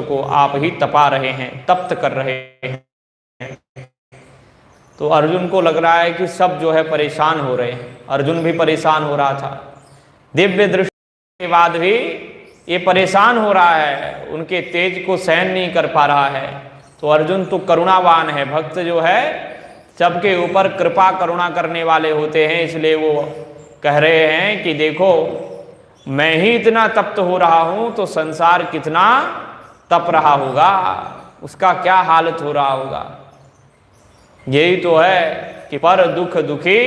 को आप ही तपा रहे हैं, तप्त कर रहे हैं। तो अर्जुन को लग रहा है कि सब जो है परेशान हो रहे हैं। अर्जुन भी परेशान हो रहा था, दिव्य दृष्टि के बाद भी ये परेशान हो रहा है, उनके तेज को सहन नहीं कर पा रहा है। तो अर्जुन तो करुणावान है, भक्त जो है सबके ऊपर कृपा करुणा करने वाले होते हैं, इसलिए वो कह रहे हैं कि देखो मैं ही इतना तप्त हो रहा हूं तो संसार कितना तप रहा होगा, उसका क्या हालत हो रहा होगा। यही तो है कि पर दुख दुखी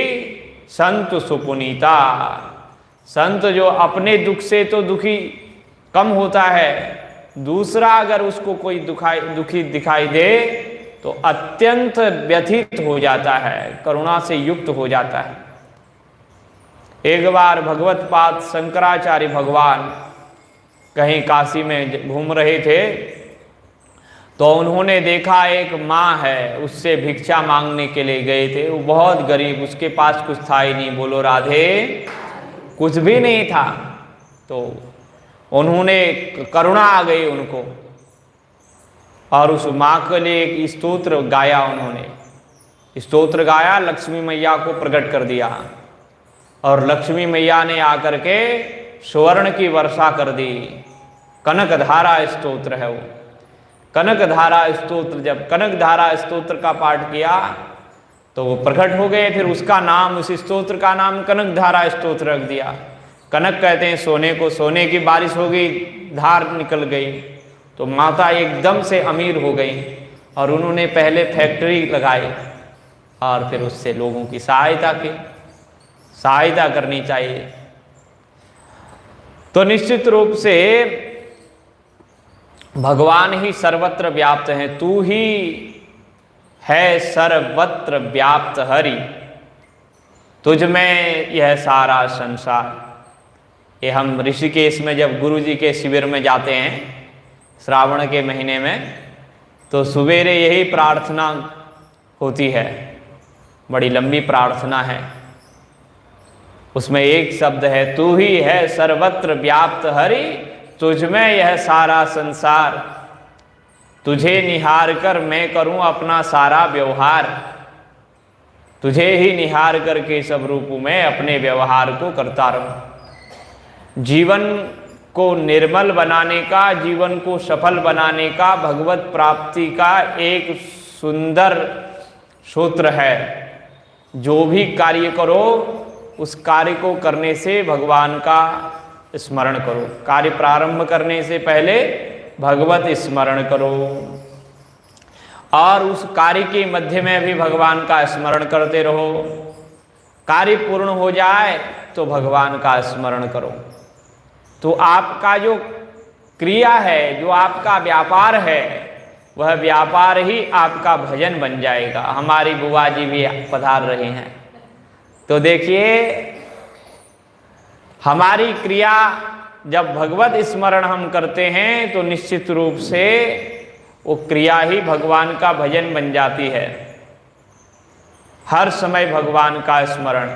संत सुपुनीता। संत जो अपने दुख से तो दुखी कम होता है, दूसरा अगर उसको कोई दुखी दिखाई दे तो अत्यंत व्यथित हो जाता है, करुणा से युक्त हो जाता है। एक बार भगवत पाद शंकराचार्य भगवान कहीं काशी में घूम रहे थे, तो उन्होंने देखा एक माँ है, उससे भिक्षा मांगने के लिए गए थे। वो बहुत गरीब, उसके पास कुछ था ही नहीं, बोलो राधे, कुछ भी नहीं था। तो उन्होंने करुणा आ गई उनको, और उस माँ के लिए एक स्तोत्र गाया। उन्होंने स्तोत्र गाया, लक्ष्मी मैया को प्रकट कर दिया, और लक्ष्मी मैया ने आकर के स्वर्ण की वर्षा कर दी। कनकधारा स्तोत्र है वो, कनकधारा स्तोत्र। जब कनकधारा स्तोत्र का पाठ किया तो वो प्रकट हो गए। फिर उसका नाम, उस स्तोत्र का नाम कनकधारा स्तोत्र रख दिया। कनक कहते हैं सोने को, सोने की बारिश हो गई, धार निकल गई, तो माता एकदम से अमीर हो गई, और उन्होंने पहले फैक्ट्री लगाई और फिर उससे लोगों की सहायता करनी चाहिए। तो निश्चित रूप से भगवान ही सर्वत्र व्याप्त हैं। तू ही है सर्वत्र व्याप्त हरि, तुझ में यह सारा संसार। ये हम ऋषिकेश में जब गुरु जी के शिविर में जाते हैं श्रावण के महीने में, तो सवेरे यही प्रार्थना होती है, बड़ी लंबी प्रार्थना है। उसमें एक शब्द है, तू ही है सर्वत्र व्याप्त हरि, तुझ में यह सारा संसार। तुझे निहार कर मैं करूं अपना सारा व्यवहार। तुझे ही निहार करके सब रूपों में अपने व्यवहार को करता रहूं। जीवन को निर्मल बनाने का, जीवन को सफल बनाने का भगवत प्राप्ति का एक सुंदर सूत्र है। जो भी कार्य करो उस कार्य को करने से भगवान का स्मरण करो। कार्य प्रारंभ करने से पहले भगवत स्मरण करो, और उस कार्य के मध्य में भी भगवान का स्मरण करते रहो। कार्य पूर्ण हो जाए तो भगवान का स्मरण करो। तो आपका जो क्रिया है, जो आपका व्यापार है, वह व्यापार ही आपका भजन बन जाएगा। हमारी बुआ जी भी पधार रहे हैं, तो देखिए हमारी क्रिया जब भगवत स्मरण हम करते हैं तो निश्चित रूप से वो क्रिया ही भगवान का भजन बन जाती है। हर समय भगवान का स्मरण।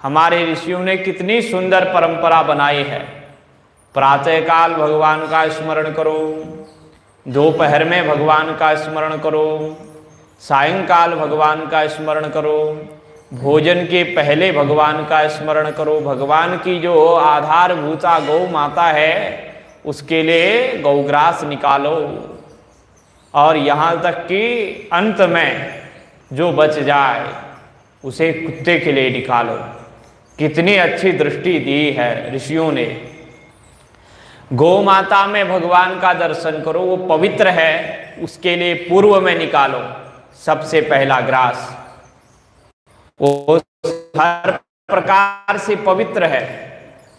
हमारे ऋषियों ने कितनी सुंदर परंपरा बनाई है। प्रातःकाल भगवान का स्मरण करो, दोपहर में भगवान का स्मरण करो, सायंकाल भगवान का स्मरण करो, भोजन के पहले भगवान का स्मरण करो। भगवान की जो आधारभूता गौ माता है उसके लिए गौग्रास निकालो, और यहाँ तक कि अंत में जो बच जाए उसे कुत्ते के लिए निकालो। कितनी अच्छी दृष्टि दी है ऋषियों ने। गौ माता में भगवान का दर्शन करो, वो पवित्र है, उसके लिए पूर्व में निकालो सबसे पहला ग्रास। वो हर प्रकार से पवित्र है,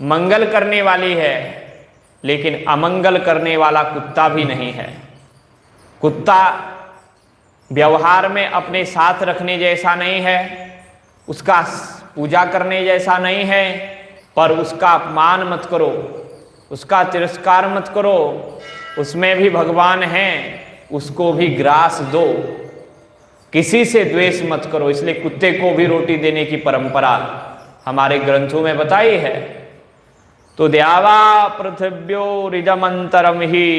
मंगल करने वाली है, लेकिन अमंगल करने वाला कुत्ता भी नहीं है। कुत्ता व्यवहार में अपने साथ रखने जैसा नहीं है, उसका पूजा करने जैसा नहीं है, पर उसका अपमान मत करो, उसका तिरस्कार मत करो। उसमें भी भगवान हैं, उसको भी ग्रास दो, किसी से द्वेष मत करो। इसलिए कुत्ते को भी रोटी देने की परंपरा हमारे ग्रंथों में बताई है। तो द्यावा पृथिव्यो रिजमंतरम ही